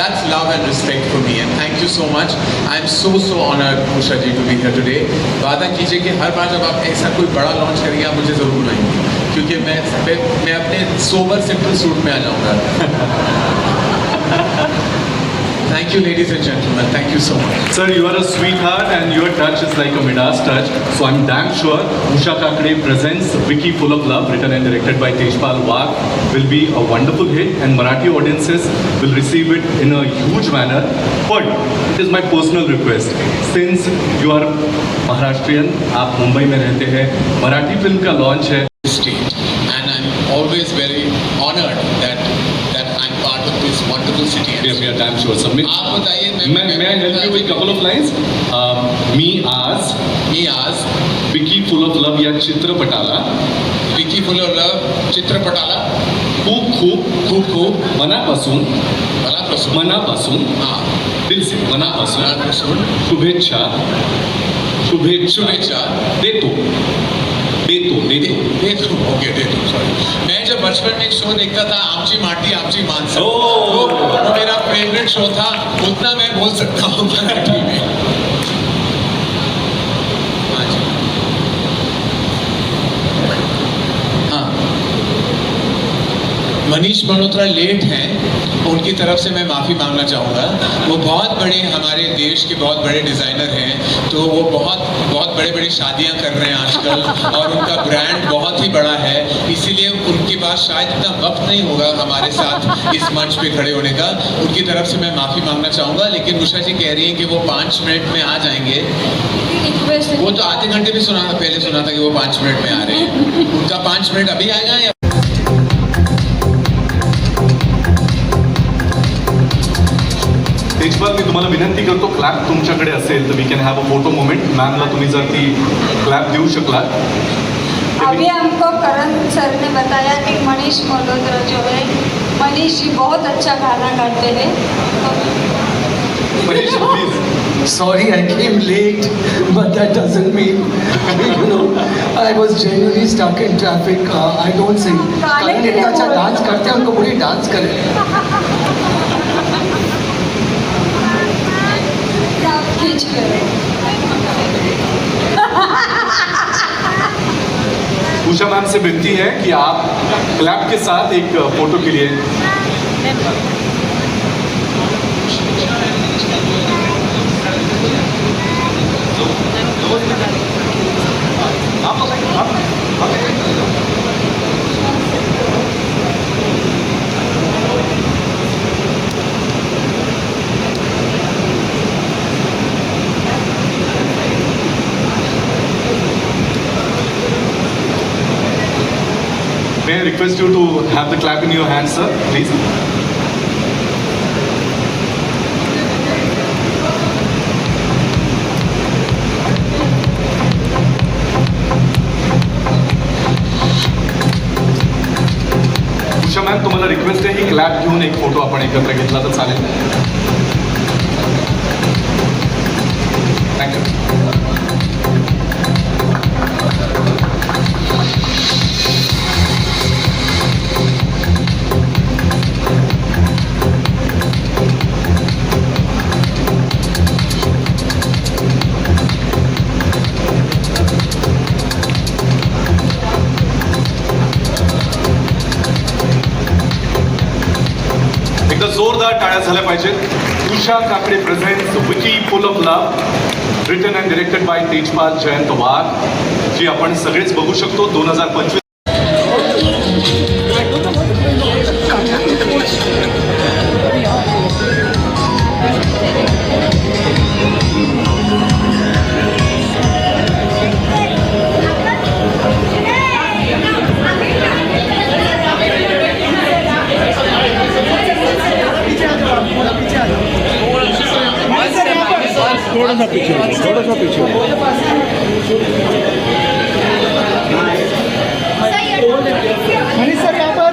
that's love and respect for me, and thank you so much. I'm so honored, Usha ji, to be here today. वादा कीजिए कि हर बार जब आप ऐसा कोई बड़ा लॉन्च करेंगे आप मुझे ज़रूर बुलाएंगे, क्योंकि मैं अपने सोबर सिंपल सूट में आ जाऊंगा. Thank you, ladies and gentlemen. Thank you so much. Sir, you are a sweetheart and your touch is like a Midas touch. So I'm damn sure Usha Kakade presents Wiki Full of Love, written and directed by Tejpal Wagh, will be a wonderful hit and Marathi audiences will receive it in a huge manner. But it is my personal request, since you are Maharashtrian, आप मुंबई में रहते हैं, Marathi film का launch है. State, and I'm always very honored that I'm part of this wonderful city. We are damn sure. So आप बताइए, may I help you with couple of lines? मी आज Vicky full of love या चित्रपटाला Vicky full of love चित्रपटाला खूप मनापासून हाँ दिल से मनापासून शुभेच्छा देतो. सॉरी. मैं जब बचपन में एक शो देखता था, आमची माटी आमची माणसं, Oh. वो मेरा फेवरेट शो था. उतना मैं बोल सकता हूँ मराठी में. हाँ जी. हाँ, मनीष मल्होत्रा लेट हैं, उनकी तरफ से मैं माफ़ी मांगना चाहूँगा. वो बहुत बड़े हमारे देश के बहुत बड़े डिज़ाइनर हैं, तो वो बहुत बड़ी शादियाँ कर रहे हैं आजकल और उनका ब्रांड बहुत ही बड़ा है, इसीलिए उनके पास शायद इतना वक्त नहीं होगा हमारे साथ इस मंच पे खड़े होने का. उनकी तरफ से मैं माफ़ी मांगना चाहूँगा. लेकिन उषा जी कह रही हैं कि वो 5 मिनट में आ जाएंगे. वो तो आधे घंटे भी पहले सुना था कि वो 5 मिनट में आ रहे हैं. उनका 5 मिनट अभी आएगा या तेजपाल, मी तुम्हाला विनंती करतो, क्लॅप तुमच्याकडे असेल तर we can have a photo moment. मॅमला तुम्ही जर ती क्लॅप देऊ शकलात. अभी हमको करण सर ने बताया कि मनीष मल्होत्रा जो है, मनीष जी बहुत अच्छा गाना गाते हैं. Manish please. Sorry, I came late, but that doesn't mean, you know, I was genuinely stuck in traffic. I don't sing. करण इतना अच्छा डांस करते हैं, उनको पूरी डांस करें. खींच कर. उषा मैम से विनती है कि आप क्लैप के साथ एक फोटो के लिए. May I request you to have the clap in your hands, sir, please? Usha ma'am, तुम्हाला रिक्वेस्ट आहे की क्लॅप घेऊन एक फोटो आपण एकत्र घेतला तर चालेल. थँक्यू. एकदा जोरदार टाळ्या झाल्या पाहिजेत. Usha Kakade presents Vicky full of love, written and directed by Tejpal Jayant Wagh, जी आपण सगळेच बघू शकतो. 2025. थोड़ा सा पीछे मनीष सर यहाँ पर